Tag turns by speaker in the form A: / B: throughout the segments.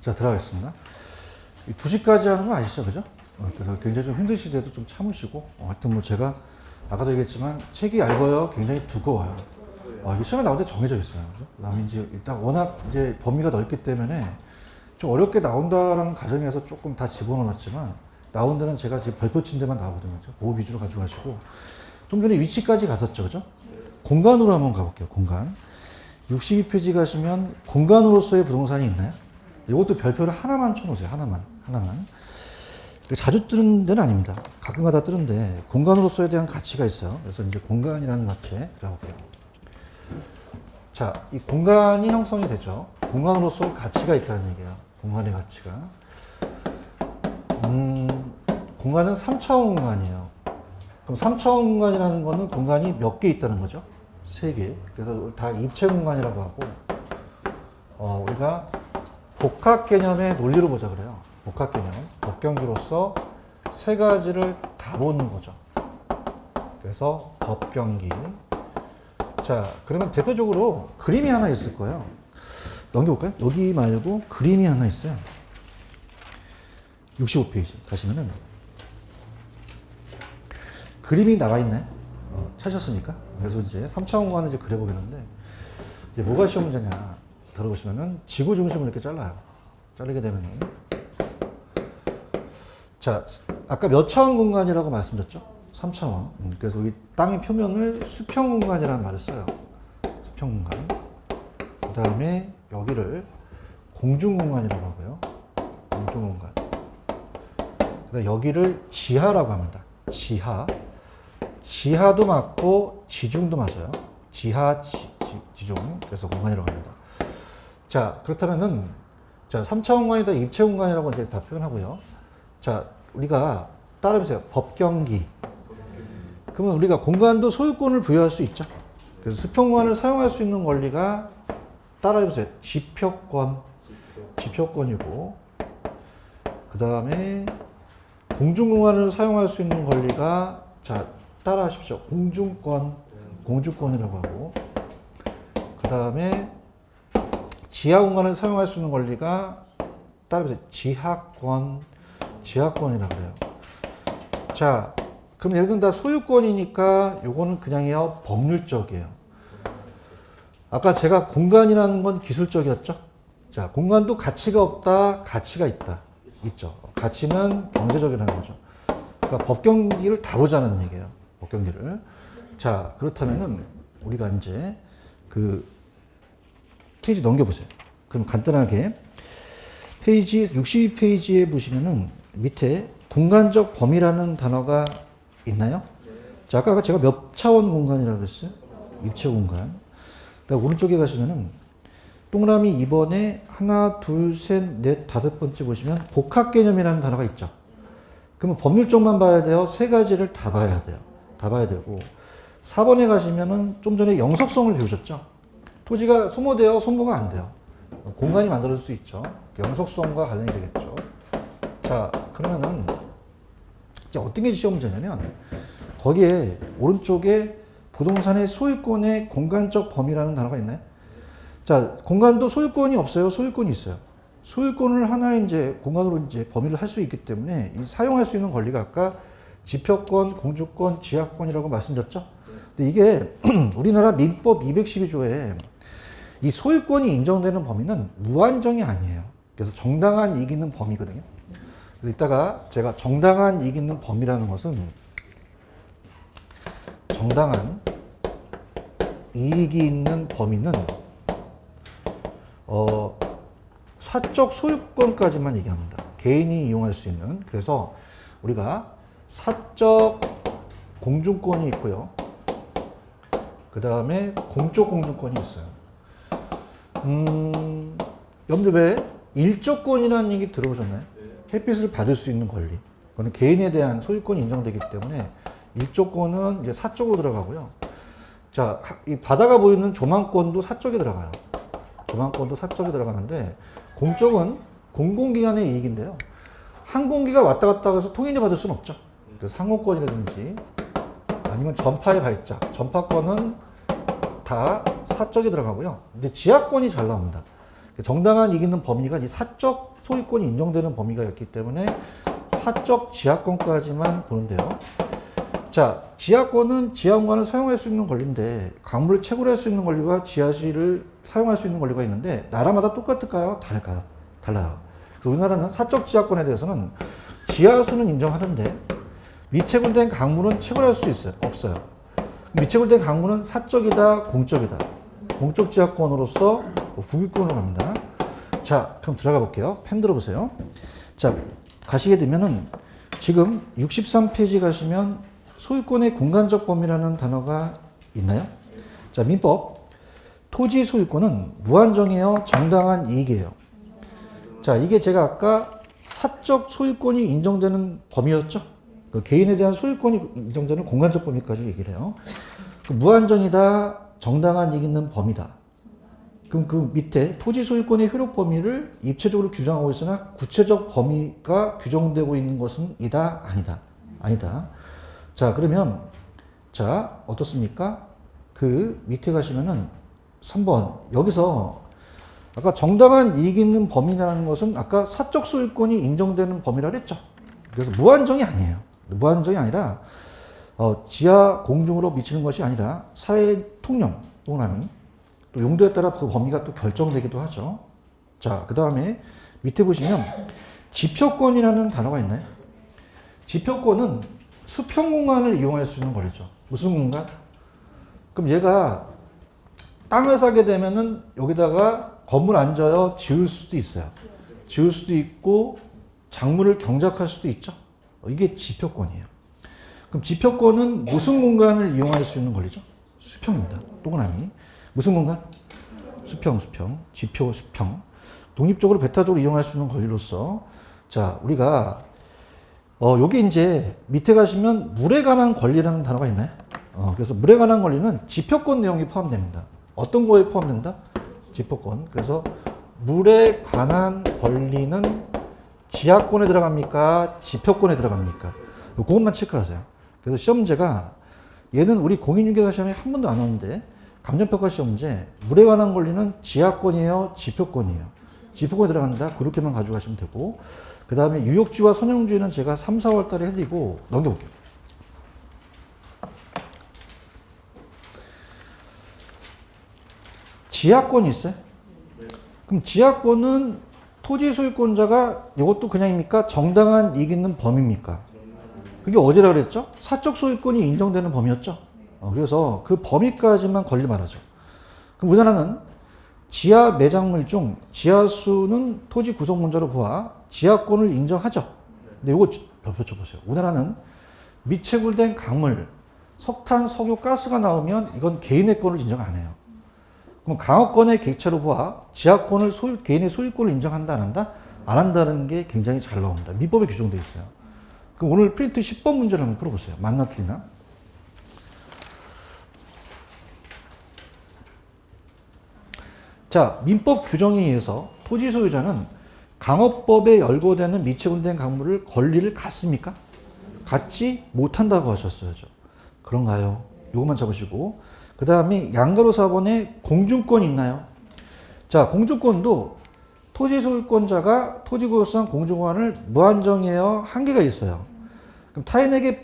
A: 자, 들어가겠습니다. 2시까지 하는 거 아시죠? 그죠? 그래서 굉장히 좀 힘드시대도 좀 참으시고, 하여튼 뭐 제가 아까도 얘기했지만 책이 얇아요. 굉장히 두꺼워요. 이게 시험에 나올 때 정해져 있어요. 그죠? 그다음에 이제 일단 워낙 이제 범위가 넓기 때문에 좀 어렵게 나온다라는 가정에서 조금 다 집어넣었지만 나온 데는 제가 지금 별표 친 데만 나오거든요. 그죠? 그거 위주로 가져가시고 좀 전에 위치까지 갔었죠. 그죠? 공간으로 한번 가볼게요. 공간. 62페이지 가시면 공간으로서의 부동산이 있나요? 이것도 별표를 하나만 쳐놓으세요. 하나만. 자주 뜨는 데는 아닙니다. 가끔가다 뜨는데 공간으로서에 대한 가치가 있어요. 그래서 이제 공간이라는 가치에 들어볼게요. 자, 이 공간이 형성이 되죠. 공간으로서의 가치가 있다는 얘기예요. 공간의 가치가. 공간은 3차원 공간이에요. 그럼 3차원 공간이라는 거는 공간이 몇 개 있다는 거죠? 3개. 그래서 다 입체 공간이라고 하고, 우리가 복합 개념의 논리로 보자 그래요. 복합 개념. 법경기로서 3가지를 다 보는 거죠. 그래서 법경기. 자, 그러면 대표적으로 그림이 하나 있을 거예요. 넘겨볼까요? 여기 말고 그림이 하나 있어요. 65페이지 가시면은 그림이 나와 있나요? 찾으셨으니까. 그래서 이제 3차원 공간을 이제 그려보겠는데, 이제 뭐가 시험 문제냐 들어보시면은 지구 중심을 이렇게 잘라요. 자르게 되면은, 자, 아까 몇 차원 공간이라고 말씀드렸죠? 3차원. 그래서 이 땅의 표면을 수평 공간이라는 말을 써요. 수평 공간. 그 다음에 여기를 공중 공간이라고 하고요. 공중 공간. 그다음 여기를 지하라고 합니다. 지하도 맞고 지중도 맞아요. 지하, 지중. 그래서 공간이라고 합니다. 자, 그렇다면은, 자, 3차원 공간이다, 입체 공간이라고 이제 다 표현하고요. 자, 우리가 따라해보세요. 법경기. 그러면 우리가 공간도 소유권을 부여할 수 있죠. 그래서 수평공간을 사용할 수 있는 권리가 따라해보세요. 지표권이고, 그 다음에 공중공간을 사용할 수 있는 권리가, 자, 따라하십시오. 공주권이라고 하고, 그 다음에 지하공간을 사용할 수 있는 권리가 따라해보세요. 지하권이라고 그래요. 자, 그럼 예를 들면 다 소유권이니까 요거는 그냥요 법률적이에요. 아까 제가 공간이라는 건 기술적이었죠? 자, 공간도 가치가 없다, 가치가 있다. 있죠. 가치는 경제적이라는 거죠. 그러니까 법경기를 다 보자는 얘기예요. 법경기를. 자, 그렇다면은 우리가 이제 그 페이지 넘겨보세요. 그럼 간단하게 페이지 62페이지에 보시면은 밑에 공간적 범위라는 단어가 있나요? 자, 아까 제가 몇 차원 공간이라고 그랬어요? 입체 공간. 그다음 오른쪽에 가시면은 동그라미 2번에 하나, 둘, 셋, 넷, 5번째 보시면 복합 개념이라는 단어가 있죠. 그러면 법률 쪽만 봐야 돼요? 3가지를 다 봐야 돼요. 다 봐야 되고 4번에 가시면은 좀 전에 영속성을 배우셨죠? 토지가 소모돼요? 소모가 안 돼요? 공간이 만들어질 수 있죠. 영속성과 관련이 되겠죠. 자, 그러면은 이제 어떤 게 시험 문제냐면 거기에 오른쪽에 부동산의 소유권의 공간적 범위라는 단어가 있나요? 자, 공간도 소유권이 없어요? 소유권이 있어요. 소유권을 하나 이제 공간으로 이제 범위를 할 수 있기 때문에 이 사용할 수 있는 권리가 아까 지표권, 공주권, 지하권이라고 말씀드렸죠? 근데 이게 우리나라 민법 212조에 이 소유권이 인정되는 범위는 무한정이 아니에요. 그래서 정당한 이익 있는 범위거든요. 이따가 제가 정당한 이익 있는 범위라는 것은 정당한 이익이 있는 범위는 사적 소유권까지만 얘기합니다. 개인이 이용할 수 있는. 그래서 우리가 사적 공중권이 있고요. 그 다음에 공적 공중권이 있어요. 여러분들 왜 일조권이라는 얘기 들어보셨나요? 햇빛을 받을 수 있는 권리. 그거는 개인에 대한 소유권이 인정되기 때문에 일조권은 이제 사적으로 들어가고요. 자, 이 바다가 보이는 조망권도 사적에 들어가요. 조망권도 사적에 들어가는데 공적은 공공기관의 이익인데요. 항공기가 왔다 갔다 해서 통행료 받을 수는 없죠. 그래서 항공권이라든지 아니면 전파의 발작, 전파권은 다 사적에 들어가고요. 근데 지하권이 잘 나옵니다. 정당한 이익 있는 범위가 이 사적 소유권이 인정되는 범위가였기 때문에 사적 지하권까지만 보는데요. 자, 지하권은 지하공간을 사용할 수 있는 권리인데 광물을 채굴할 수 있는 권리와 지하실을 사용할 수 있는 권리가 있는데 나라마다 똑같을까요? 다를까요? 달라요. 그래서 우리나라는 사적 지하권에 대해서는 지하수는 인정하는데 미채굴된 강물은 채굴할 수 있어요? 없어요. 미채굴된 강물은 사적이다, 공적이다. 공적 지하권으로서 국유권으로 갑니다. 자, 그럼 들어가 볼게요. 펜 들어보세요. 자, 가시게 되면은 지금 63페이지 가시면 소유권의 공간적 범위라는 단어가 있나요? 자, 민법. 토지 소유권은 무한정이에요? 정당한 이익이에요? 자, 이게 제가 아까 사적 소유권이 인정되는 범위였죠? 그 개인에 대한 소유권이 인정되는 공간적 범위까지 얘기를 해요. 그 무한정이다, 정당한 이익 있는 범위다. 그럼 그 밑에 토지 소유권의 효력 범위를 입체적으로 규정하고 있으나 구체적 범위가 규정되고 있는 것은 이다, 아니다. 아니다. 자, 그러면 자, 어떻습니까? 그 밑에 가시면은 3번. 여기서 아까 정당한 이익 있는 범위라는 것은 아까 사적 소유권이 인정되는 범위라 그랬죠. 그래서 무한정이 아니에요. 무한정이 아니라 지하 공중으로 미치는 것이 아니라 사회 통념, 동남이 또 용도에 따라 그 범위가 또 결정되기도 하죠. 자, 그 다음에 밑에 보시면 지표권이라는 단어가 있나요? 지표권은 수평 공간을 이용할 수 있는 권리죠. 무슨 공간? 그럼 얘가 땅을 사게 되면은 여기다가 건물 안 져요? 지을 수도 있어요. 지을 수도 있고 작물을 경작할 수도 있죠. 이게 지표권이에요. 그럼 지표권은 무슨 공간을 이용할 수 있는 권리죠? 수평입니다. 동그라미. 무슨 공간? 수평, 수평. 지표, 수평. 독립적으로 배타적으로 이용할 수 있는 권리로서 자, 우리가 요게 이제 밑에 가시면 물에 관한 권리라는 단어가 있나요? 그래서 물에 관한 권리는 지표권 내용이 포함됩니다. 어떤 거에 포함된다? 지표권. 그래서 물에 관한 권리는 지하권에 들어갑니까? 지표권에 들어갑니까? 그것만 체크하세요. 그래서 시험 문제가 얘는 우리 공인중개사 시험에 한 번도 안 왔는데 감정평가 시험 문제 물에 관한 권리는 지하권이에요? 지표권이에요? 지표권에 들어간다. 그렇게만 가져가시면 되고 그 다음에 유역지와 선형주의는 제가 3, 4월 달에 해드리고 넘겨볼게요. 지하권이 있어요? 그럼 지하권은 토지 소유권자가 이것도 그냥입니까? 정당한 이익 있는 범위입니까? 그게 어디라 그랬죠? 사적 소유권이 인정되는 범위였죠? 그래서 그 범위까지만 권리 말하죠. 그럼 우리나라는 지하 매장물 중 지하수는 토지 구성문자로 보아 지하권을 인정하죠. 근데 이거 펼쳐보세요. 우리나라는 미채굴된 강물, 석탄, 석유, 가스가 나오면 이건 개인의 권을 인정 안 해요. 그럼 강업권의 객체로 보아 지하권을 개인의 소유권을 인정한다, 안 한다? 안 한다는 게 굉장히 잘 나옵니다. 민법에 규정되어 있어요. 그럼 오늘 프린트 10번 문제를 한번 풀어보세요. 맞나 틀리나? 자, 민법 규정에 의해서 토지 소유자는 강업법에 열거되는 미채굴된 강물을 권리를 갖습니까? 갖지 못한다고 하셨어야죠. 그런가요? 이것만 잡으시고 그 다음에 양가로 4번에 공중권이 있나요? 자, 공중권도 토지 소유권자가 토지 구역상 공중권을 무한정이에요? 한계가 있어요. 그럼 타인에게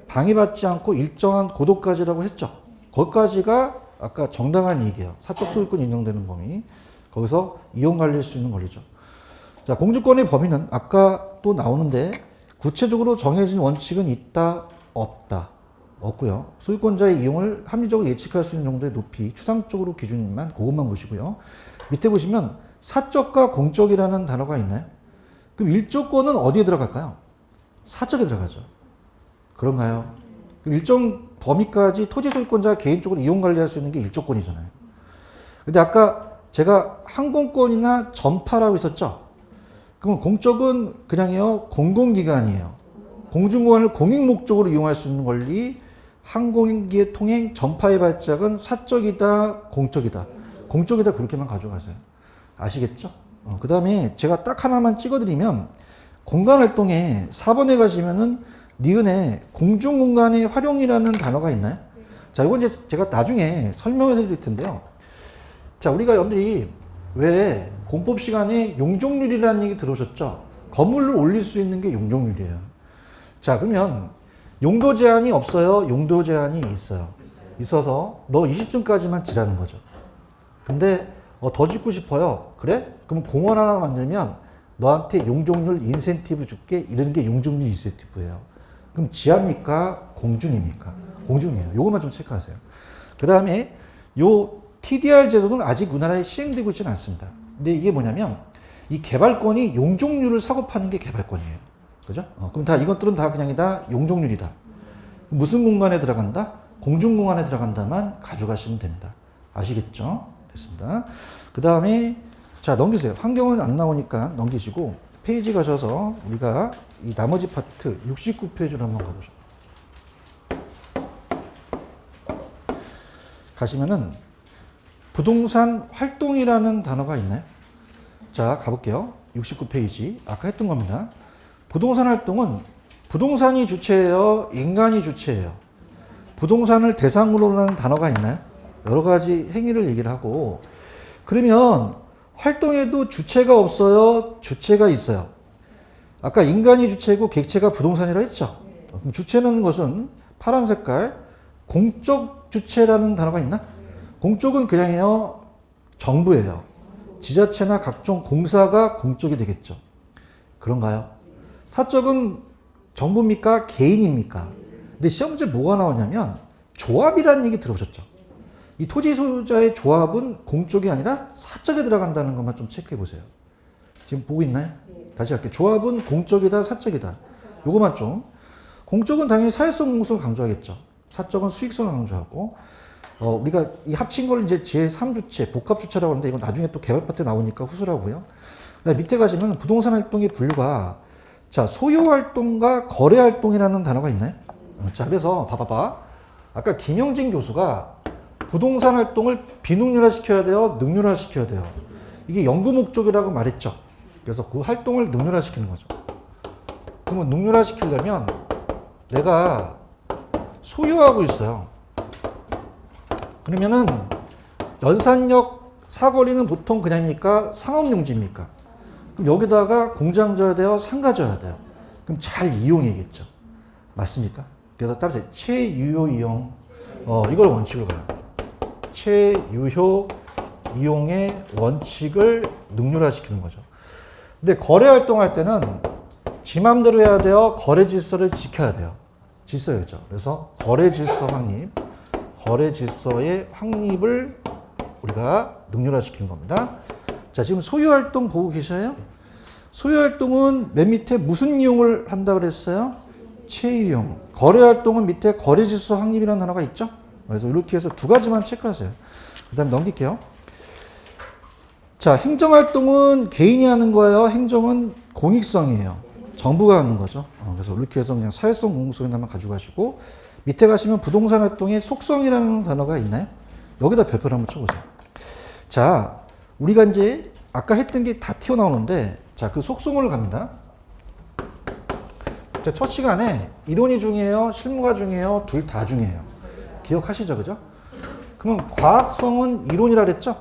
A: 방해받지 않고 일정한 고도까지라고 했죠. 거기까지가 아까 정당한 이익이에요. 사적 소유권 인정되는 범위. 거기서 이용 관리할 수 있는 권리죠. 자, 공주권의 범위는 아까 또 나오는데 구체적으로 정해진 원칙은 있다, 없다. 없고요. 소유권자의 이용을 합리적으로 예측할 수 있는 정도의 높이, 추상적으로 기준만 그것만 보시고요. 밑에 보시면 사적과 공적이라는 단어가 있나요? 그럼 일조권은 어디에 들어갈까요? 사적에 들어가죠. 그런가요? 그럼 일정 범위까지 토지 소유권자가 개인적으로 이용 관리할 수 있는 게 일조권이잖아요. 근데 아까 제가 항공권이나 전파라고 있었죠? 그럼 공적은 그냥요, 공공기관이에요. 공중권을 공익 목적으로 이용할 수 있는 권리, 항공기의 통행, 전파의 발작은 사적이다, 공적이다. 공적이다 그렇게만 가져가세요. 아시겠죠? 그 다음에 제가 딱 하나만 찍어드리면 공간활동에 4번에 가시면은 니은에 공중공간의 활용이라는 단어가 있나요? 자, 이건 이제 제가 나중에 설명을 해드릴 텐데요. 자, 우리가 여러분들이 왜 공법 시간에 용적률이라는 얘기 들어오셨죠? 건물을 올릴 수 있는 게 용적률이에요. 자, 그러면 용도 제한이 없어요? 용도 제한이 있어요. 있어서 너 20층까지만 지라는 거죠. 근데 더 짓고 싶어요. 그래? 그럼 공원 하나 만들면 너한테 용적률 인센티브 줄게. 이런 게 용적률 인센티브예요. 그럼 지합니까? 공중입니까? 공중이에요. 요것만 좀 체크하세요. 그 다음에 요 TDR 제도는 아직 우리나라에 시행되고 있지는 않습니다. 근데 이게 뭐냐면 이 개발권이 용적률을 사고 파는 게 개발권이에요. 그죠? 그럼 다 이것들은 다 그냥 다 용적률이다. 무슨 공간에 들어간다? 공중공간에 들어간다만 가져가시면 됩니다. 아시겠죠? 됐습니다. 그 다음에 자 넘기세요. 환경은 안 나오니까 넘기시고 페이지 가셔서 우리가 이 나머지 파트 69페이지로 한번 가보죠. 가시면은 부동산 활동이라는 단어가 있나요? 자 가볼게요. 69페이지 아까 했던 겁니다. 부동산 활동은 부동산이 주체예요? 인간이 주체예요? 부동산을 대상으로 하는 단어가 있나요? 여러 가지 행위를 얘기를 하고 그러면 활동에도 주체가 없어요? 주체가 있어요? 아까 인간이 주체고 객체가 부동산이라 했죠? 그럼 주체는 것은 파란 색깔 공적 주체라는 단어가 있나? 공적은 그냥요 정부예요. 지자체나 각종 공사가 공적이 되겠죠. 그런가요? 사적은 정부입니까? 개인입니까? 근데 시험 문제 뭐가 나오냐면 조합이라는 얘기 들어보셨죠? 이 토지 소유자의 조합은 공적이 아니라 사적에 들어간다는 것만 좀 체크해 보세요. 지금 보고 있나요? 다시 할게요. 조합은 공적이다, 사적이다. 요것만 좀. 공적은 당연히 사회성 공성을 강조하겠죠. 사적은 수익성을 강조하고, 우리가 이 합친 걸 이제 제3주체, 복합주체라고 하는데 이건 나중에 또 개발 파트 나오니까 후수라고요. 그다음에 밑에 가시면 부동산 활동의 분류가 자, 소유 활동과 거래 활동이라는 단어가 있나요? 자, 그래서 봐봐봐. 아까 김영진 교수가 부동산 활동을 비능률화 시켜야 돼요? 능률화 시켜야 돼요? 이게 연구 목적이라고 말했죠. 그래서 그 활동을 능률화 시키는 거죠. 그러면 능률화 시키려면 내가 소유하고 있어요. 그러면은 연산역 사거리는 보통 그냥입니까? 상업용지입니까? 그럼 여기다가 공장 져야 돼요? 상가 져야 돼요? 그럼 잘 이용해야겠죠. 맞습니까? 그래서 따라서 최유효 이용 이걸 원칙으로 가요. 최유효 이용의 원칙을 능률화시키는 거죠. 근데 거래 활동할 때는 지 맘대로 해야 돼요? 거래 질서를 지켜야 돼요? 질서였죠. 그래서 거래 질서 확립, 거래 질서의 확립을 우리가 능률화시키는 겁니다. 자, 지금 소유 활동 보고 계셔요? 소유 활동은 맨 밑에 무슨 이용을 한다고 그랬어요? 최이용. 거래 활동은 밑에 거래 질서 확립이라는 단어가 있죠? 그래서 이렇게 해서 두 가지만 체크하세요. 그 다음에 넘길게요. 자, 행정 활동은 개인이 하는 거예요? 행정은 공익성이에요. 정부가 하는 거죠. 그래서 이렇게 해서 그냥 사회성 공공성에만 가지고 가시고 밑에 가시면 부동산 활동의 속성이라는 단어가 있나요? 여기다 별표를 한번 쳐보세요. 자, 우리가 이제 아까 했던 게 다 튀어나오는데 자, 그 속성을 갑니다. 자, 첫 시간에 이론이 중요해요? 실무가 중요해요? 둘 다 중요해요. 기억하시죠? 그죠? 그러면 과학성은 이론이라 그랬죠?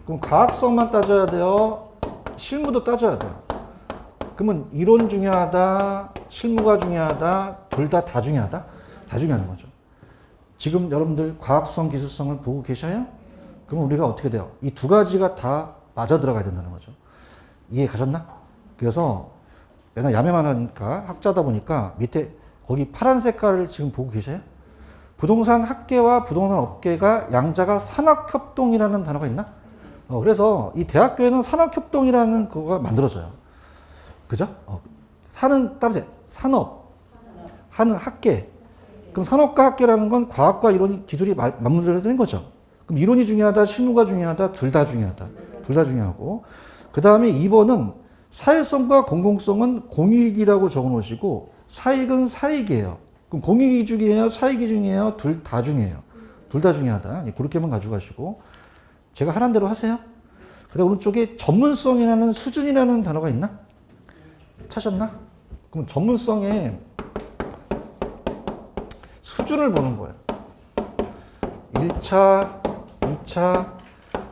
A: 그럼 과학성만 따져야 돼요? 실무도 따져야 돼요. 그러면 이론 중요하다, 실무가 중요하다, 둘 다 중요하다? 다 중요한 거죠. 지금 여러분들 과학성, 기술성을 보고 계셔요? 그럼 우리가 어떻게 돼요? 이 두 가지가 다 맞아 들어가야 된다는 거죠. 이해 가셨나? 그래서 맨날 야매만 하니까 학자다 보니까 밑에 거기 파란 색깔을 지금 보고 계셔요? 부동산 학계와 부동산 업계가 양자가 산학협동이라는 단어가 있나? 그래서 이 대학교에는 산학협동이라는 거가 만들어져요. 그죠? 산은 따르세요. 산업, 하는 학계. 그럼 산업과 학계라는 건 과학과 이론, 기술이 맞물려야 되는 거죠. 그럼 이론이 중요하다, 실무가 중요하다, 둘 다 중요하다. 둘 다 중요하고. 그 다음에 2번은 사회성과 공공성은 공익이라고 적어 놓으시고 사익은 사익이에요. 그럼 공익이 중요해요? 사익이 중요해요? 둘 다 중요해요. 둘 다 중요하다. 그렇게만 가져가시고 제가 하라는 대로 하세요. 그 다음 오른쪽에 전문성이라는 수준이라는 단어가 있나? 찾았나? 그럼 전문성의 수준을 보는 거예요. 1차, 2차,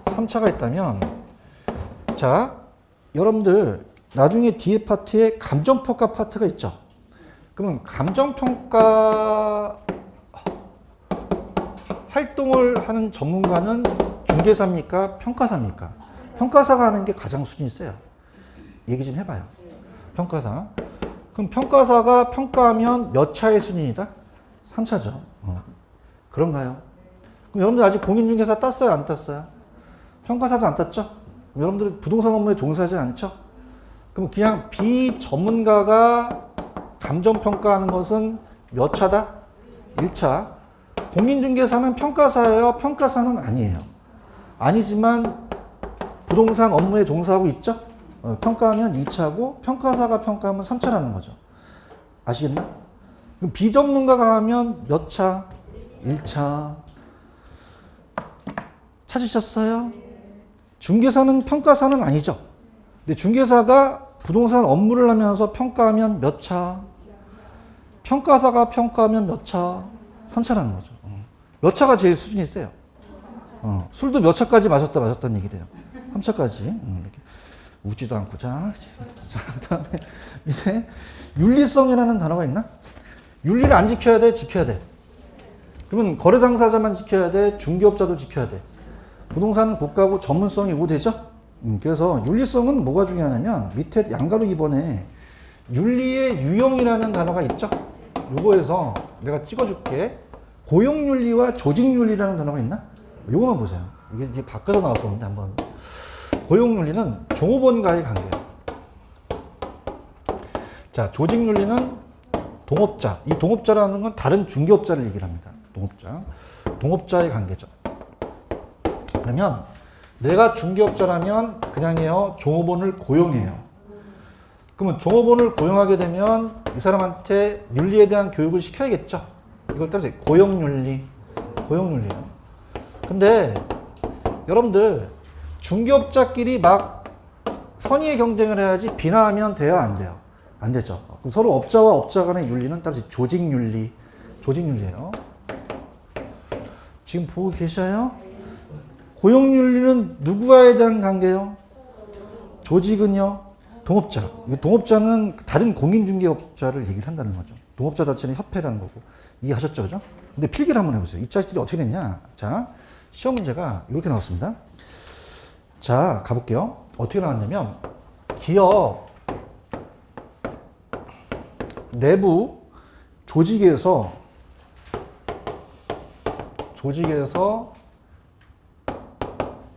A: 3차가 있다면 자, 여러분들 나중에 뒤에 파트에 감정평가 파트가 있죠. 그러면 감정평가 활동을 하는 전문가는 중개사입니까? 평가사입니까? 평가사가 하는 게 가장 수준이 세요. 얘기 좀 해봐요. 평가사. 그럼 평가사가 평가하면 몇 차의 수준이다? 3차죠. 그런가요? 그럼 여러분들 아직 공인중개사 땄어요? 안 땄어요? 평가사도 안 땄죠? 여러분들 부동산 업무에 종사하지 않죠? 그럼 그냥 비전문가가 감정평가하는 것은 몇 차다? 1차. 공인중개사는 평가사예요? 평가사는 아니에요. 아니지만 부동산 업무에 종사하고 있죠? 평가하면 2차고 평가사가 평가하면 3차라는 거죠. 아시겠나? 그럼 비전문가가 하면 몇 차? 1차. 찾으셨어요? 중개사는 평가사는 아니죠. 근데 중개사가 부동산 업무를 하면서 평가하면 몇 차? 평가사가 평가하면 몇 차? 3차라는 거죠. 몇 차가 제일 수준이 세요. 술도 몇 차까지 마셨다는 얘기 돼요. 3차까지. 이렇게 웃지도 않고. 자, 그다음에 이제 윤리성이라는 단어가 있나? 윤리를 안 지켜야 돼? 지켜야 돼? 그러면 거래 당사자만 지켜야 돼? 중개업자도 지켜야 돼? 부동산은 국가고 전문성이 요구되죠? 그래서 윤리성은 뭐가 중요하냐면 밑에 양가로 2번에 윤리의 유형이라는 단어가 있죠? 요거에서 내가 찍어줄게. 고용윤리와 조직윤리라는 단어가 있나? 요거만 보세요. 이게 이제 밖에서 나왔었는데 한번. 고용윤리는 종업원과의 관계예요. 자, 조직윤리는 동업자. 이 동업자라는 건 다른 중개업자를 얘기를 합니다. 동업자. 동업자의 관계죠. 그러면 내가 중개업자라면 그냥 해요. 종업원을 고용해요. 그러면 종업원을 고용하게 되면 이 사람한테 윤리에 대한 교육을 시켜야겠죠. 이걸 따라서 고용윤리. 고용윤리요. 근데 여러분들 중개업자끼리 막 선의의 경쟁을 해야지 비난하면 돼요? 안 돼요? 안 되죠. 그럼 서로 업자와 업자 간의 윤리는 따라서 조직윤리. 조직윤리예요. 지금 보고 계셔요? 고용윤리는 누구와에 대한 관계요? 조직은요? 동업자. 동업자는 다른 공인중개업자를 얘기를 한다는 거죠. 동업자 자체는 협회라는 거고. 이해하셨죠? 그죠? 근데 필기를 한번 해보세요. 이 자식들이 어떻게 됐냐? 자, 시험 문제가 이렇게 나왔습니다. 자, 가볼게요. 어떻게 나왔냐면, 기업 내부 조직에서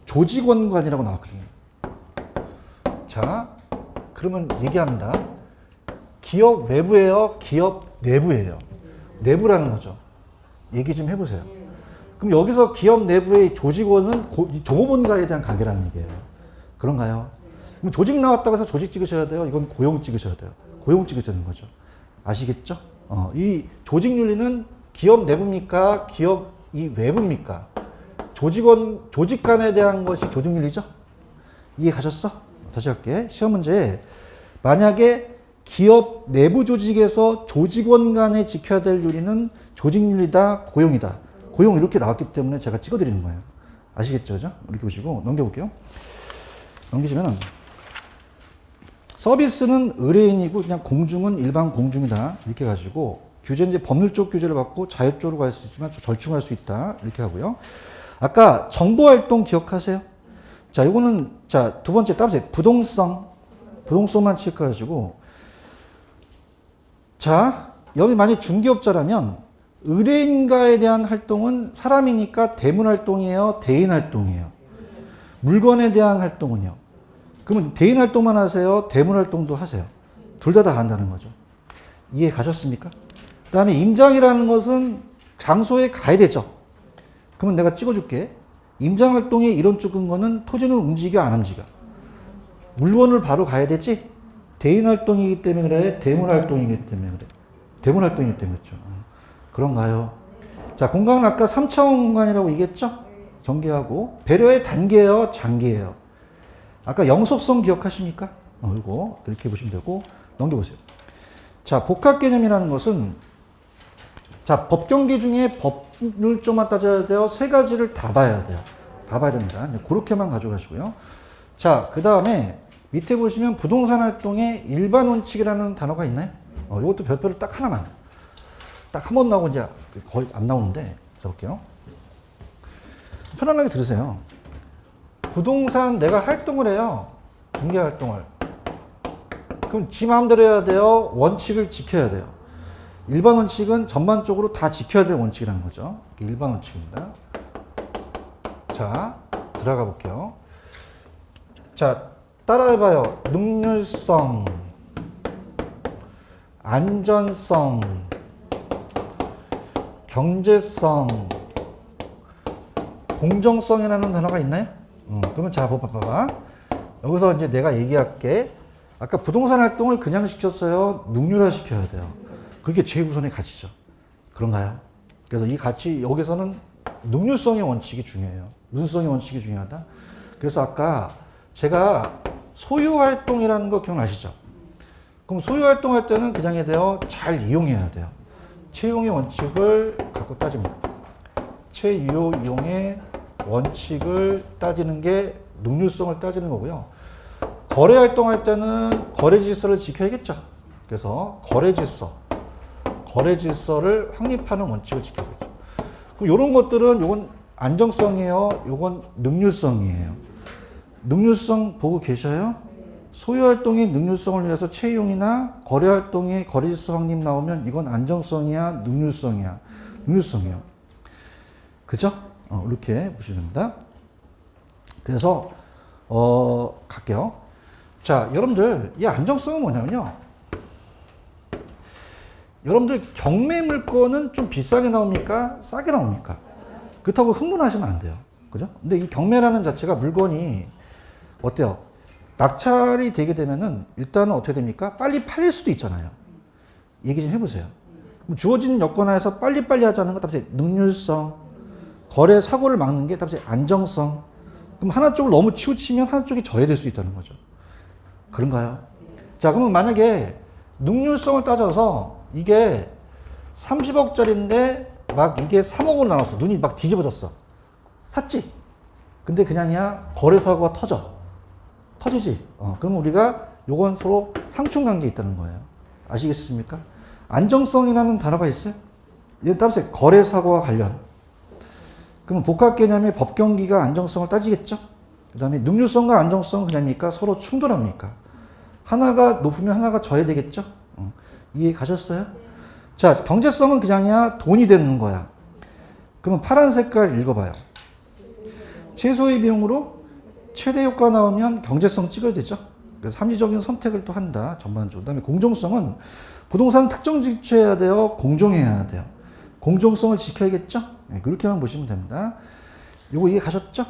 A: 조직원관이라고 나왔거든요. 자, 그러면 얘기합니다. 기업 외부예요? 기업 내부예요? 내부라는 거죠. 얘기 좀 해보세요. 그럼 여기서 기업 내부의 조직원은 종업원과에 대한 관계라는 얘기예요. 그런가요? 그럼 조직 나왔다고 해서 조직 찍으셔야 돼요? 이건 고용 찍으셔야 돼요. 고용 찍으셔야 되는 거죠. 아시겠죠? 이 조직윤리는 기업 내부입니까? 기업이 외부입니까? 조직 간에 대한 것이 조직윤리죠? 이해 가셨어? 다시 할게. 시험 문제. 만약에 기업 내부 조직에서 조직원 간에 지켜야 될 윤리는 조직윤리다, 고용이다. 고용 이렇게 나왔기 때문에 제가 찍어드리는 거예요. 아시겠죠? 그죠? 이렇게 보시고 넘겨볼게요. 넘기시면 서비스는 의뢰인이고 그냥 공중은 일반 공중이다. 이렇게 가지고 규제는 이제 법률적 규제를 받고 자율적으로 갈 수 있지만 좀 절충할 수 있다. 이렇게 하고요. 아까 정보활동 기억하세요? 자, 이거는 자, 두 번째 따라서 부동성만 체크하시고 자, 여기 만약 중개업자라면 의뢰인과에 대한 활동은 사람이니까 대문 활동이에요? 대인 활동이에요? 물건에 대한 활동은요? 그러면 대인 활동만 하세요? 대문 활동도 하세요? 둘 다 한다는 거죠. 이해 가셨습니까? 그 다음에 임장이라는 것은 장소에 가야 되죠. 그러면 내가 찍어줄게. 임장 활동에 이런 쪽인 거는 토지는 움직여 안 움직여? 물건을 바로 가야 되지? 대인 활동이기 때문에 그래? 대문 활동이기 때문에 그래? 대문 활동이기 때문에 그렇죠. 그런가요? 자, 공간은 아까 3차원 공간이라고 얘기했죠? 전개하고 배려의 단계예요? 장기예요? 아까 영속성 기억하십니까? 이거 이렇게 보시면 되고 넘겨보세요. 자, 복합 개념이라는 것은 자, 법경기 중에 법률조만 따져야 돼요? 세 가지를 다 봐야 돼요. 다 봐야 됩니다. 그렇게만 가져가시고요. 자, 그 다음에 밑에 보시면 부동산 활동의 일반 원칙이라는 단어가 있나요? 이것도 별표를 딱 하나만. 딱 한 번 나오고 이제 거의 안 나오는데, 써볼게요. 편안하게 들으세요. 부동산 내가 활동을 해요. 중개 활동을. 그럼 지 마음대로 해야 돼요? 원칙을 지켜야 돼요? 일반 원칙은 전반적으로 다 지켜야 될 원칙이라는 거죠. 일반 원칙입니다. 자, 들어가 볼게요. 자, 따라해봐요. 능률성, 안전성, 경제성, 공정성이라는 단어가 있나요? 그러면 자, 봐봐. 여기서 이제 내가 얘기할게. 아까 부동산 활동을 그냥 시켰어요? 능률화 시켜야 돼요? 그게 제일 우선의 가치죠. 그런가요? 그래서 이 가치, 여기서는 능률성의 원칙이 중요해요. 무슨 성의 원칙이 중요하다? 그래서 아까 제가 소유 활동이라는 거 기억나시죠? 그럼 소유 활동할 때는 그냥 해야 돼요? 잘 이용해야 돼요. 채용의 원칙을 갖고 따집니다. 채유 이용의 원칙을 따지는 게 능률성을 따지는 거고요. 거래 활동할 때는 거래 질서를 지켜야겠죠. 그래서 거래 질서를 확립하는 원칙을 지켜야겠죠. 그럼 이런 것들은 요건 안정성이에요. 요건 능률성이에요. 능률성 보고 계셔요? 소유 활동의 능률성을 위해서 채용이나 거래 활동의 거래 질서 확립 나오면 이건 안정성이야, 능률성이야. 능률성이요. 그죠? 이렇게 보시면 됩니다. 그래서 갈게요. 자, 여러분들 이 안정성은 뭐냐면요. 여러분들 경매 물건은 좀 비싸게 나옵니까? 싸게 나옵니까? 그렇다고 흥분하시면 안 돼요. 그죠? 근데 이 경매라는 자체가 물건이 어때요? 낙찰이 되게 되면은 일단은 어떻게 됩니까? 빨리 팔릴 수도 있잖아요. 얘기 좀 해보세요. 그럼 주어진 여건 하에서 빨리빨리 하자는 거 답이 능률성, 거래 사고를 막는 게 답이 안정성. 그럼 하나 쪽을 너무 치우치면 하나 쪽이 저해될 수 있다는 거죠. 그런가요? 자, 그러면 만약에 능률성을 따져서 이게 30억짜리인데 막 이게 3억으로 나왔어. 눈이 막 뒤집어졌어. 샀지? 근데 그냥이야 거래 사고가 터지지? 그럼 우리가 요건 서로 상충관계에 있다는 거예요. 아시겠습니까? 안정성이라는 단어가 있어요. 이건 따라서 거래 사고와 관련. 그러면 복합 개념의 법경기가 안정성을 따지겠죠? 그 다음에 능률성과 안정성은 그냥입니까? 서로 충돌합니까? 하나가 높으면 하나가 저해되겠죠? 이해 가셨어요? 자, 경제성은 그냥이야 돈이 되는 거야. 그러면 파란 색깔 읽어봐요. 최소의 비용으로 최대 효과 나오면 경제성 찍어야 되죠? 그래서 합리적인 선택을 또 한다. 전반적으로. 그 다음에 공정성은 부동산 특정 지켜야 돼요? 공정해야 돼요? 공정성을 지켜야겠죠? 네, 그렇게만 보시면 됩니다. 요거 이해 가셨죠?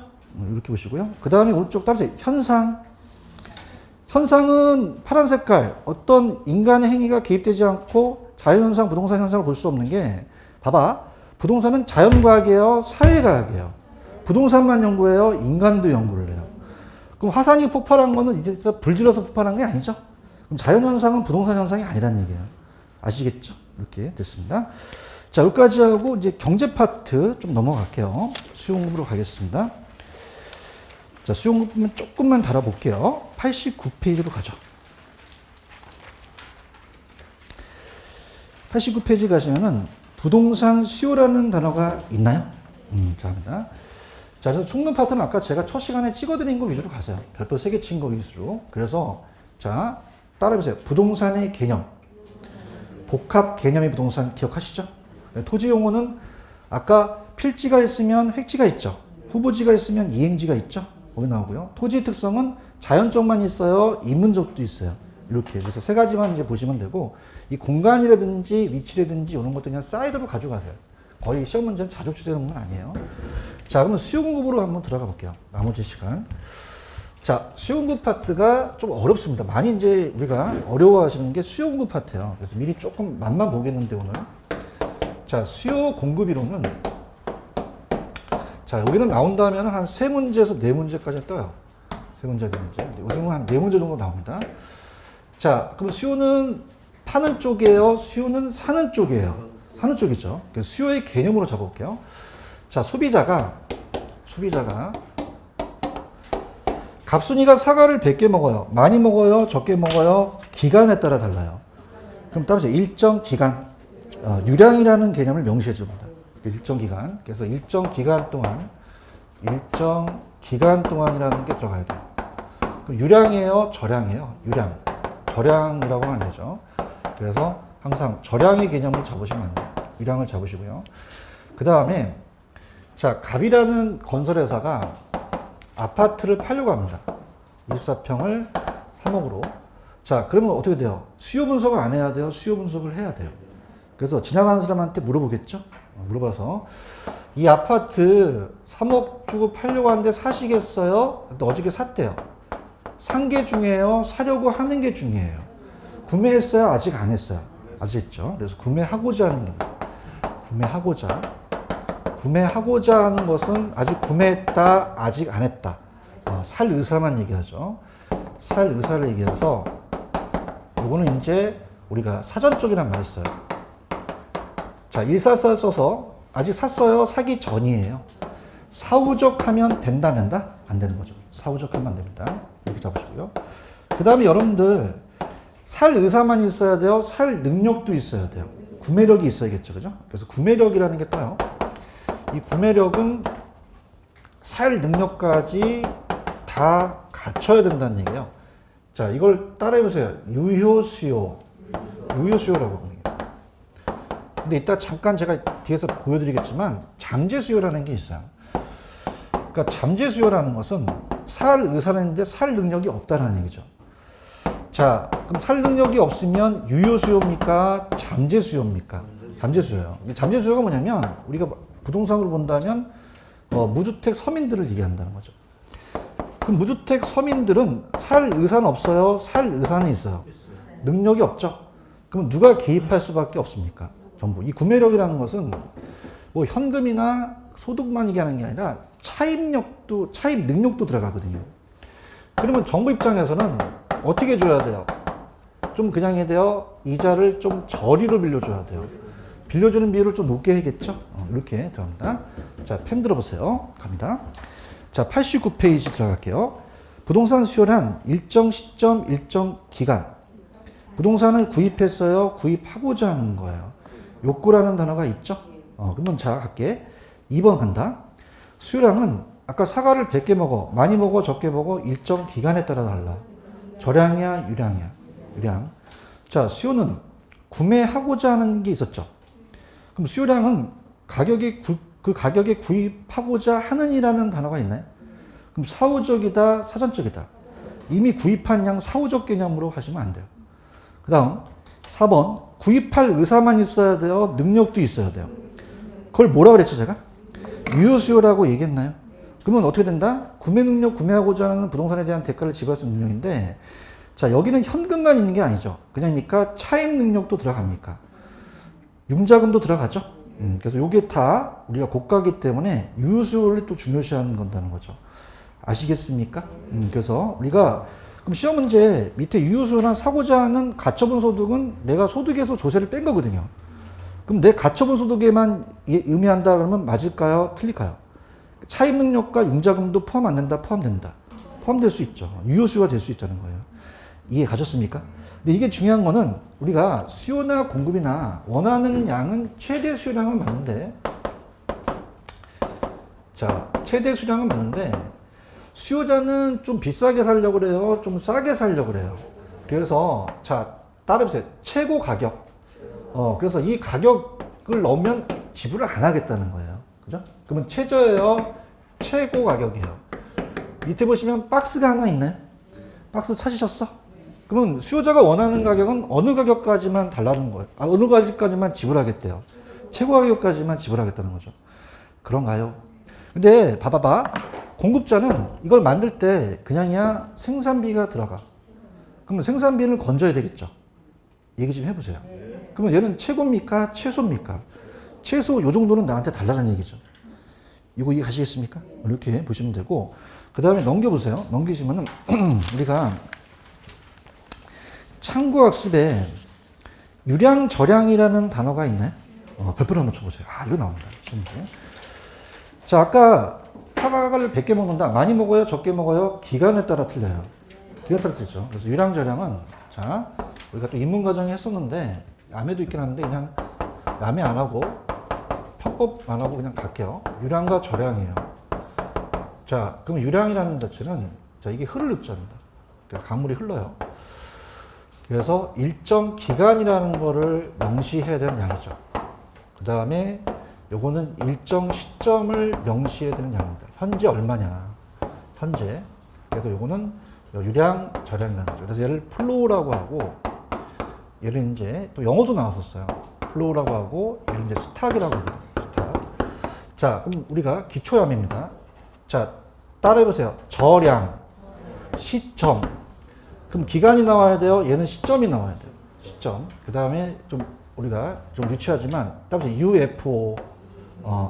A: 이렇게 보시고요. 그 다음에 오른쪽 따라서 현상. 현상은 파란 색깔. 어떤 인간의 행위가 개입되지 않고 자연현상, 부동산 현상을 볼 수 없는 게 봐봐. 부동산은 자연과학이에요? 사회과학이에요? 부동산만 연구해요? 인간도 연구를 해요? 그럼 화산이 폭발한 거는 이제 불질러서 폭발한 게 아니죠? 그럼 자연현상은 부동산 현상이 아니라는 얘기예요. 아시겠죠? 이렇게 됐습니다. 자, 여기까지 하고 이제 경제 파트 좀 넘어갈게요. 수용 공부로 가겠습니다. 자, 수용 공부는 조금만 달아볼게요. 89페이지로 가죠. 89페이지 가시면은 부동산 수요라는 단어가 있나요? 자, 합니다. 자, 그래서 총론 파트는 아까 제가 첫 시간에 찍어드린 거 위주로 가세요. 별도 3개 친 거 위주로. 그래서, 자, 따라해보세요. 부동산의 개념. 복합 개념의 부동산 기억하시죠? 토지 용어는 아까 필지가 있으면 획지가 있죠. 후보지가 있으면 이행지가 있죠. 거기 나오고요. 토지 특성은 자연적만 있어요. 인문적도 있어요. 이렇게. 그래서 3가지만 이제 보시면 되고, 이 공간이라든지 위치라든지 이런 것들 그냥 사이드로 가져가세요. 거의 시험 문제는 자주 출제되는 건 아니에요. 자, 그러면 수요 공급으로 한번 들어가 볼게요. 나머지 시간. 자, 수요 공급 파트가 좀 어렵습니다. 많이 이제 우리가 어려워하시는 게 수요 공급 파트예요. 그래서 미리 조금 맛만 보겠는데 오늘. 자, 수요 공급 이론은 자, 여기는 나온다면 한 3문제에서 4문제까지 떠요. 3문제, 4문제. 요즘은 한 4문제 정도 나옵니다. 자, 그럼 수요는 파는 쪽이에요? 수요는 사는 쪽이에요? 사는 쪽이죠. 그래서 수요의 개념으로 잡아볼게요. 자, 소비자가 갑순이가 사과를 100개 먹어요. 많이 먹어요? 적게 먹어요? 기간에 따라 달라요. 그럼 따라서 일정 기간, 유량이라는 개념을 명시해 줍니다. 일정 기간. 그래서 일정 기간 동안이라는 게 들어가야 돼요. 그럼 유량이에요? 저량이에요? 유량. 저량이라고 하면 안 되죠. 그래서 항상 저량의 개념을 잡으시면 안 돼요. 유량을 잡으시고요. 그 다음에 자, 갑이라는 건설회사가 아파트를 팔려고 합니다. 24평을 3억으로. 자, 그러면 어떻게 돼요? 수요 분석을 안 해야 돼요? 수요 분석을 해야 돼요. 그래서 지나가는 사람한테 물어보겠죠? 물어봐서 이 아파트 3억 주고 팔려고 하는데 사시겠어요? 어저께 샀대요. 산 게 중요해요? 사려고 하는 게 중요해요? 구매했어요? 아직 안 했어요? 아직 했죠. 그래서 구매하고자 하는 겁니다. 구매하고자 하는 것은 아직 구매했다, 아직 안 했다. 살 의사만 얘기하죠. 살 의사를 얘기해서 요거는 이제 우리가 사전 쪽이란 말을 써요. 자, 일사사 써서 아직 샀어요, 사기 전이에요. 사후적하면 된다, 안 된다? 안 되는 거죠. 사후적하면 안 됩니다. 이렇게 잡으시고요. 그 다음에 여러분들 살 의사만 있어야 돼요? 살 능력도 있어야 돼요? 구매력이 있어야겠죠. 그죠? 그래서 구매력이라는 게 떠요. 이 구매력은 살 능력까지 다 갖춰야 된다는 얘기예요. 자, 이걸 따라해보세요. 유효수요라고 합니다. 근데 이따 잠깐 제가 뒤에서 보여드리겠지만 잠재수요라는 게 있어요. 그러니까 잠재수요라는 것은 살 의사는 있는데 살 능력이 없다는 얘기죠. 자, 그럼 살 능력이 없으면 유효수요입니까? 잠재수요입니까? 잠재수요예요. 잠재수요가 뭐냐면 우리가 부동산으로 본다면 무주택 서민들을 얘기한다는 거죠. 그럼 무주택 서민들은 살 의사는 없어요? 살 의사는 있어요? 능력이 없죠? 그럼 누가 개입할 수밖에 없습니까? 전부. 이 구매력이라는 것은 뭐 현금이나 소득만 얘기하는 게 아니라 차입 능력도 들어가거든요. 그러면 정부 입장에서는 어떻게 줘야 돼요? 좀 그냥 해야 돼요. 이자를 좀 저리로 빌려줘야 돼요. 빌려주는 비율을 좀 높게 해야겠죠? 이렇게 들어갑니다. 자, 펜 들어보세요. 갑니다. 자, 89페이지 들어갈게요. 부동산 수요란 일정 시점, 일정 기간. 부동산을 구입했어요. 구입하고자 하는 거예요. 욕구라는 단어가 있죠? 그러면 자, 갈게. 2번 간다. 수요량은 아까 사과를 100개 먹어. 많이 먹어, 적게 먹어. 일정 기간에 따라 달라. 저량이야, 유량이야? 유량. 자, 수요는 구매하고자 하는 게 있었죠. 그럼 수요량은 그 가격에 구입하고자 하는 이라는 단어가 있나요? 그럼 사후적이다, 사전적이다. 이미 구입한 양 사후적 개념으로 하시면 안 돼요. 그 다음 4번 구입할 의사만 있어야 돼요? 능력도 있어야 돼요? 그걸 뭐라 그랬죠 제가? 유효수요라고 얘기했나요? 그러면 어떻게 된다? 구매 능력, 구매하고자 하는 부동산에 대한 대가를 지불할 수 있는 능력인데 자, 여기는 현금만 있는 게 아니죠. 그냥입니까? 차입 능력도 들어갑니까? 융자금도 들어가죠. 그래서 이게 다 우리가 고가이기 때문에 유효수요를 또 중요시하는 건다는 거죠. 아시겠습니까? 그래서 우리가 그럼 시험 문제 밑에 유효수요나 사고자 하는 가처분 소득은 내가 소득에서 조세를 뺀 거거든요. 그럼 내 가처분 소득에만 의미한다 그러면 맞을까요? 틀릴까요? 차입 능력과 융자금도 포함 안 된다? 포함된다. 포함될 수 있죠. 유효수요가 될 수 있다는 거예요. 이해 가셨습니까? 근데 이게 중요한 거는 우리가 수요나 공급이나 원하는 양은 최대 수요량은 맞는데 자, 최대 수요량은 맞는데 수요자는 좀 비싸게 살려고 그래요? 좀 싸게 살려고 그래요? 그래서 자, 따라해보세요. 최고 가격. 그래서 이 가격을 넣으면 지불을 안 하겠다는 거예요. 그죠? 그러면 최저예요? 최고 가격이에요. 밑에 보시면 박스가 하나 있나요? 박스 찾으셨어? 그러면 수요자가 원하는 가격은 어느 가격까지만 달라는 거예요. 어느 가격까지만 지불하겠대요. 최고 가격까지만 지불하겠다는 거죠. 그런가요? 근데 봐봐봐. 공급자는 이걸 만들 때 그냥이야 생산비가 들어가. 그러면 생산비를 건져야 되겠죠. 얘기 좀 해보세요. 그러면 얘는 최고입니까? 최소입니까? 최소 요 정도는 나한테 달라는 얘기죠. 이거 이해 가시겠습니까? 이렇게 보시면 되고 그 다음에 넘겨보세요. 넘기시면은 우리가 참고학습에 유량, 저량이라는 단어가 있나요? 별표를 한번 쳐보세요. 이거 나옵니다. 자, 아까 사과를 100개 먹는다. 많이 먹어요? 적게 먹어요? 기간에 따라 틀려요. 기간에 따라 틀리죠. 그래서 유량, 절량은, 자, 우리가 또 인문 과정에 했었는데, 야매도 있긴 한데, 그냥 야매 안 하고, 편법 안 하고 그냥 갈게요. 유량과 절량이에요. 자, 그럼 유량이라는 자체는, 자, 이게 흐를 읍자입니다. 그러니까 강물이 흘러요. 그래서 일정 기간이라는 거를 명시해야 되는 양이죠. 그 다음에 요거는 일정 시점을 명시해야 되는 양입니다. 현재 얼마냐. 현재. 그래서 요거는 유량, 절량이라는 거죠. 그래서 얘를 플로우라고 하고, 얘를 이제 또 영어도 나왔었어요. 플로우라고 하고, 얘를 이제 스탁이라고 하거든요. 스탁. 자, 그럼 우리가 기초염입니다. 자, 따라해보세요. 절량, 시점. 그럼 기간이 나와야 돼요? 얘는 시점이 나와야 돼요. 시점. 그 다음에 좀 우리가 좀 유치하지만, 따라서 UFO.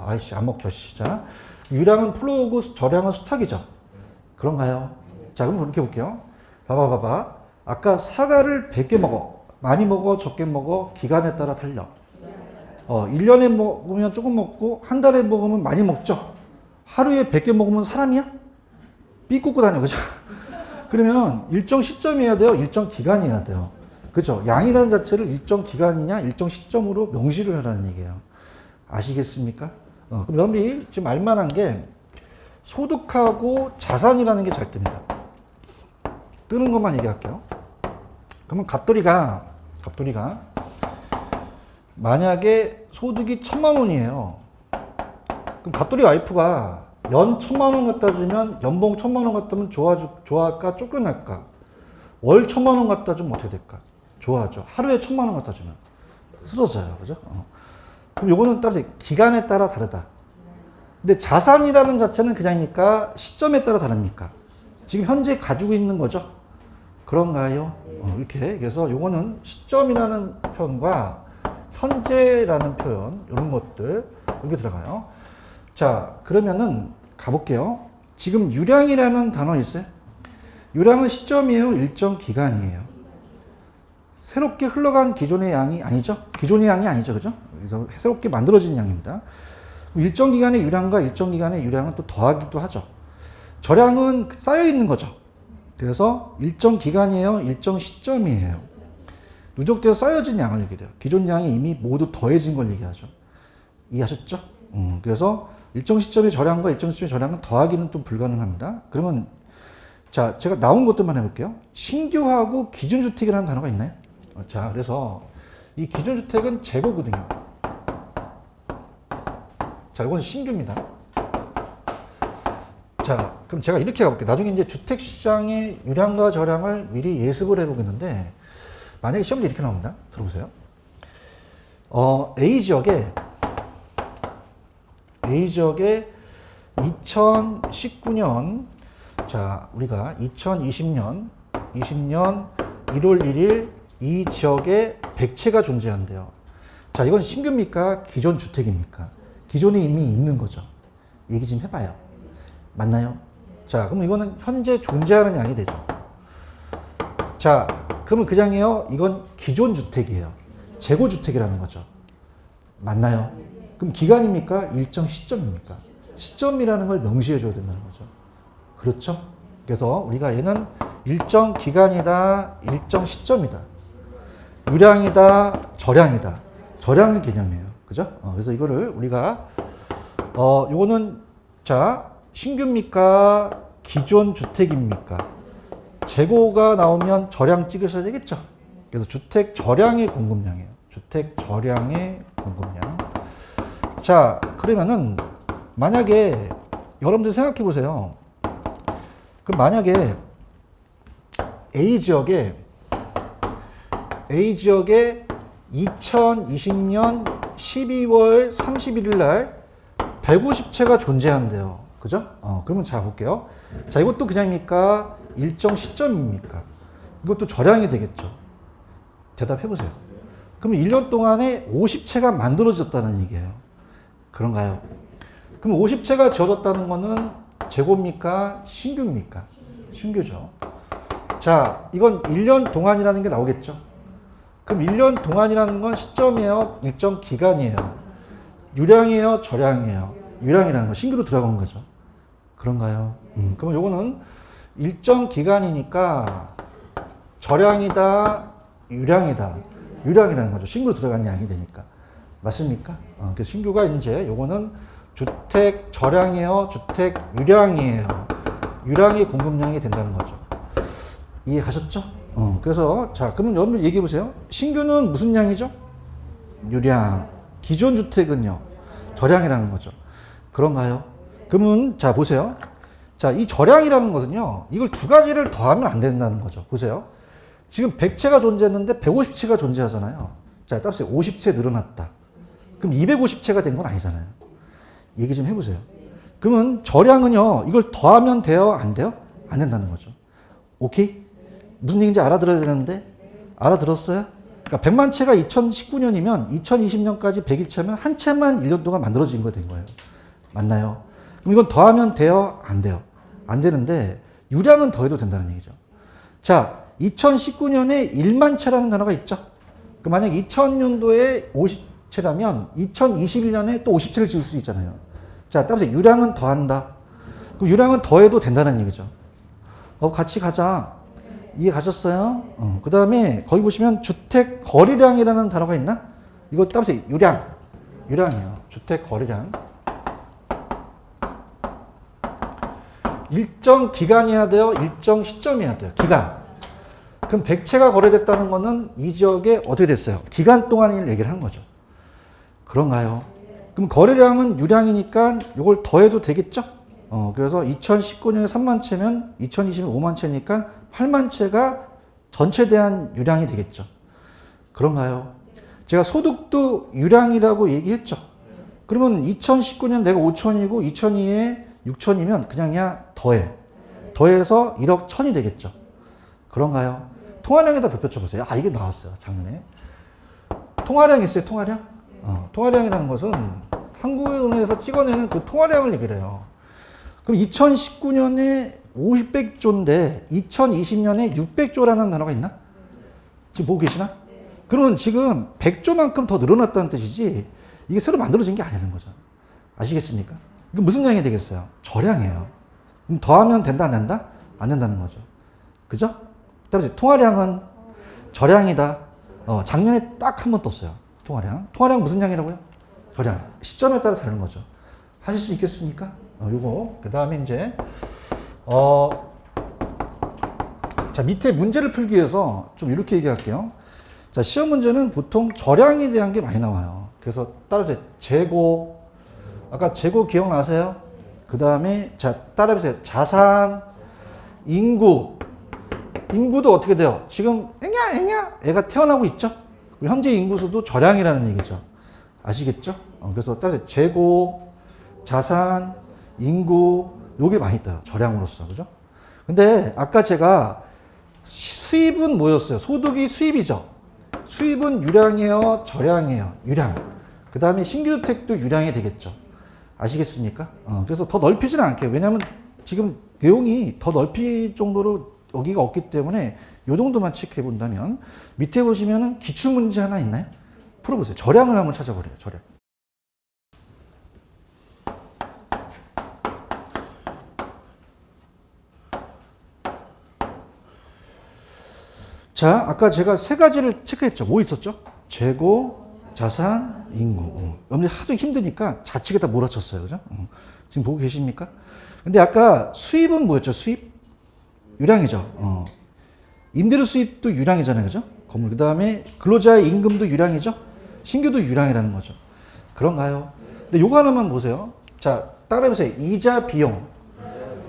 A: 아이씨, 안 먹혀, 씨. 자, 유량은 플로우고 절량은 스탁이죠. 그런가요? 자, 그럼 이렇게 볼게요. 봐봐. 아까 사과를 100개 먹어. 많이 먹어, 적게 먹어, 기간에 따라 달려. 1년에 먹으면 조금 먹고, 한 달에 먹으면 많이 먹죠. 하루에 100개 먹으면 사람이야? 삐 꽂고 다녀, 그죠? 그러면 일정 시점이어야 돼요? 일정 기간이어야 돼요? 그죠? 양이라는 자체를 일정 기간이냐, 일정 시점으로 명시를 하라는 얘기예요. 아시겠습니까? 그럼 여러분이 지금 알만한 게 소득하고 자산이라는 게 잘 뜹니다. 뜨는 것만 얘기할게요. 그러면 갑돌이가 만약에 소득이 1000만 원이에요. 그럼 갑돌이 와이프가 연 1000만 원 갖다 주면 연봉 1000만 원 갖다 주면 좋아할까 쫓겨날까? 월 1000만 원 갖다 주면 어떻게 될까? 좋아하죠. 하루에 1000만 원 갖다 주면 쓰러져요. 그죠? 그럼 요거는 따라서 기간에 따라 다르다. 근데 자산이라는 자체는 그냥입니까? 시점에 따라 다릅니까? 지금 현재 가지고 있는 거죠? 그런가요? 이렇게. 그래서 요거는 시점이라는 표현과 현재라는 표현, 이런 것들, 여기 들어가요. 자, 그러면은 가볼게요. 지금 유량이라는 단어 있어요? 유량은 시점이에요? 일정 기간이에요? 새롭게 흘러간 기존의 양이 아니죠? 기존의 양이 아니죠. 그죠? 그래서 새롭게 만들어진 양입니다. 일정 기간의 유량과 일정 기간의 유량은 또 더하기도 하죠. 절량은 쌓여 있는 거죠. 그래서 일정 기간이에요? 일정 시점이에요? 누적되어 쌓여진 양을 얘기해요. 기존 양이 이미 모두 더해진 걸 얘기하죠. 이해하셨죠? 그래서 일정 시점의 절량과 일정 시점의 절량은 더하기는 좀 불가능합니다. 그러면 자, 제가 나온 것들만 해볼게요. 신규하고 기준주택이라는 단어가 있나요? 자, 그래서 이 기준주택은 재고거든요. 자, 이건 신규입니다. 자, 그럼 제가 이렇게 가볼게요. 나중에 이제 주택시장의 유량과 절량을 미리 예습을 해보겠는데, 만약에 시험지 이렇게 나옵니다. 들어보세요. A지역에 2019년, 자, 우리가 2020년 1월 1일 이 지역에 100채가 존재한대요. 자, 이건 신규입니까? 기존 주택입니까? 기존에 이미 있는 거죠. 얘기 좀 해봐요. 맞나요? 자, 그럼 이거는 현재 존재하는 양이 되죠. 자, 그러면 그 장이에요. 이건 기존 주택이에요. 재고 주택이라는 거죠. 맞나요? 그럼 기간입니까? 일정 시점입니까? 시점이라는 걸 명시해 줘야 된다는 거죠. 그렇죠? 그래서 우리가 얘는 일정 기간이다, 일정 시점이다. 유량이다, 절량이다. 절량의 개념이에요. 그죠? 그래서 이거를 우리가, 요거는, 자, 신규입니까? 기존 주택입니까? 재고가 나오면 절량 찍으셔야 되겠죠? 그래서 주택 절량의 공급량이에요. 주택 절량의 공급량. 자, 그러면은, 만약에, 여러분들 생각해 보세요. 그럼 만약에, A지역에 2020년 12월 31일 날 150채가 존재한대요. 그죠? 그러면 자, 볼게요. 자, 이것도 그냥입니까? 일정 시점입니까? 이것도 절량이 되겠죠. 대답해 보세요. 그럼 1년 동안에 50채가 만들어졌다는 얘기예요. 그런가요? 그럼 50채가 지어졌다는 거는 재고입니까? 신규입니까? 신규죠. 자, 이건 1년 동안이라는 게 나오겠죠. 그럼 1년 동안이라는 건 시점이에요? 일정 기간이에요? 유량이에요? 절량이에요? 유량이라는 거 신규로 들어간 거죠. 그런가요? 그럼 요거는 일정 기간이니까 절량이다, 유량이다. 유량이라는 거죠. 신규 들어간 양이 되니까. 맞습니까? 그래서 신규가 이제 요거는 주택 절량이에요, 주택 유량이에요. 유량이 공급량이 된다는 거죠. 이해 가셨죠? 그래서 자, 그러면 여러분 얘기해 보세요. 신규는 무슨 양이죠? 유량. 기존 주택은요, 절량이라는 거죠. 그런가요? 그러면 자 보세요. 자, 이 절량이라는 것은요, 이걸 두 가지를 더하면 안 된다는 거죠. 보세요. 지금 100채가 존재했는데 150채가 존재하잖아요. 자, 따라서 50채 늘어났다. 그럼 250채가 된 건 아니잖아요. 얘기 좀 해보세요. 그러면 절량은요, 이걸 더하면 돼요? 안 돼요? 안 된다는 거죠. 오케이? 무슨 얘기인지 알아들어야 되는데, 알아들었어요? 그러니까 100만 채가 2019년이면 2020년까지 101채면 한 채만 1년 동안 만들어진 거 된 거예요. 맞나요? 그럼 이건 더하면 돼요? 안 돼요? 안 되는데, 유량은 더해도 된다는 얘기죠. 자, 2019년에 1만 채라는 단어가 있죠. 그 만약 2000년도에 50채라면 2021년에 또 50채를 지을 수 있잖아요. 자, 따라서 유량은 더한다. 그럼 유량은 더해도 된다는 얘기죠. 같이 가자. 이해 가셨어요? 그 다음에 거기 보시면 주택 거래량이라는 단어가 있나? 이거 따라서 유량. 유량이에요. 주택 거래량. 일정 기간이어야 돼요? 일정 시점이어야 돼요? 기간. 그럼 100채가 거래됐다는 거는 이 지역에 어떻게 됐어요? 기간 동안을 얘기를 한 거죠. 그런가요? 그럼 거래량은 유량이니까 이걸 더해도 되겠죠? 그래서 2019년에 3만 채면 2020년 5만 채니까 8만 채가 전체 대한 유량이 되겠죠. 그런가요? 제가 소득도 유량이라고 얘기했죠. 그러면 2019년 내가 5천이고 2002에 6천이면 그냥 더해. 더해서 1억 1천이 되겠죠. 그런가요? 통화량에다 곱펴쳐 보세요. 아, 이게 나왔어요. 작년에. 통화량 있어요, 통화량? 통화량이라는 것은 한국은행에서 찍어내는 그 통화량을 얘기를 해요. 그럼 2019년에 500조인데 2020년에 600조라는 단어가 있나? 지금 보고 계시나? 그러면 지금 100조만큼 더 늘어났다는 뜻이지 이게 새로 만들어진 게 아니라는 거죠. 아시겠습니까? 이게 무슨 양이 되겠어요? 절량이에요. 그럼 더하면 된다, 안 된다? 안 된다는 거죠. 그죠? 그다음에 통화량은 절량이다. 작년에 딱 한 번 떴어요. 통화량. 통화량 무슨 양이라고요? 절량. 시점에 따라 다른 거죠. 하실 수 있겠습니까? 요거. 그 다음에 이제, 자, 밑에 문제를 풀기 위해서 좀 이렇게 얘기할게요. 자, 시험 문제는 보통 절량에 대한 게 많이 나와요. 그래서 따라서 재고, 아까 재고 기억나세요? 그 다음에, 자, 따라해보세요. 자산, 인구. 인구도 어떻게 돼요? 지금, 애가 태어나고 있죠? 현재 인구수도 절량이라는 얘기죠. 아시겠죠? 그래서 따라서 재고, 자산, 인구, 요게 많이 떠요. 절량으로서. 그죠? 근데 아까 제가 수입은 뭐였어요? 소득이 수입이죠. 수입은 유량이에요? 절량이에요? 유량. 그 다음에 신규주택도 유량이 되겠죠. 아시겠습니까? 그래서 더 넓히지는 않게요. 왜냐하면 지금 내용이 더 넓힐 정도로 여기가 없기 때문에 요 정도만 체크해 본다면 밑에 보시면은 기출문제 하나 있나요? 풀어보세요. 절량을 한번 찾아보래요. 절량. 자, 아까 제가 세 가지를 체크했죠. 뭐 있었죠? 재고, 자산, 인구. 여러분들 하도 힘드니까 좌측에다 몰아쳤어요. 그죠? 지금 보고 계십니까? 근데 아까 수입은 뭐였죠? 수입? 유량이죠. 임대료 수입도 유량이잖아요. 그죠? 건물. 그 다음에 근로자의 임금도 유량이죠? 신규도 유량이라는 거죠. 그런가요? 근데 요거 하나만 보세요. 자, 따라해보세요. 이자 비용.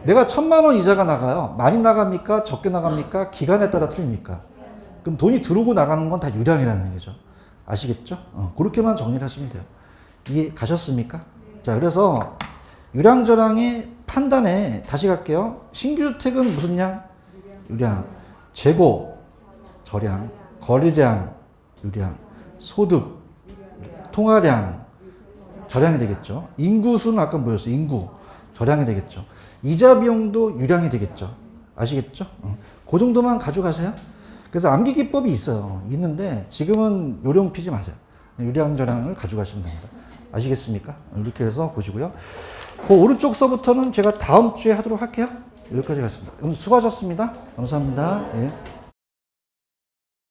A: 내가 1,000만 원 이자가 나가요. 많이 나갑니까? 적게 나갑니까? 기간에 따라 틀립니까? 그럼 돈이 들어오고 나가는 건 다 유량이라는 얘기죠. 아시겠죠? 그렇게만 정리를 하시면 돼요. 이해 가셨습니까? 자, 그래서 유량절량의 판단에 다시 갈게요. 신규주택은 무슨 양? 유량. 재고, 절량. 거래량, 유량. 소득, 통화량, 절량이 되겠죠. 인구수는 아까 뭐였어요? 인구, 절량이 되겠죠. 이자 비용도 유량이 되겠죠. 아시겠죠? 그 정도만 가져가세요. 그래서 암기 기법이 있어요. 있는데 지금은 요령 피지 마세요. 유량 절량을 가져가시면 됩니다. 아시겠습니까? 이렇게 해서 보시고요. 그 오른쪽 서부터는 제가 다음 주에 하도록 할게요. 여기까지 갔습니다. 오늘 수고하셨습니다. 감사합니다. 예.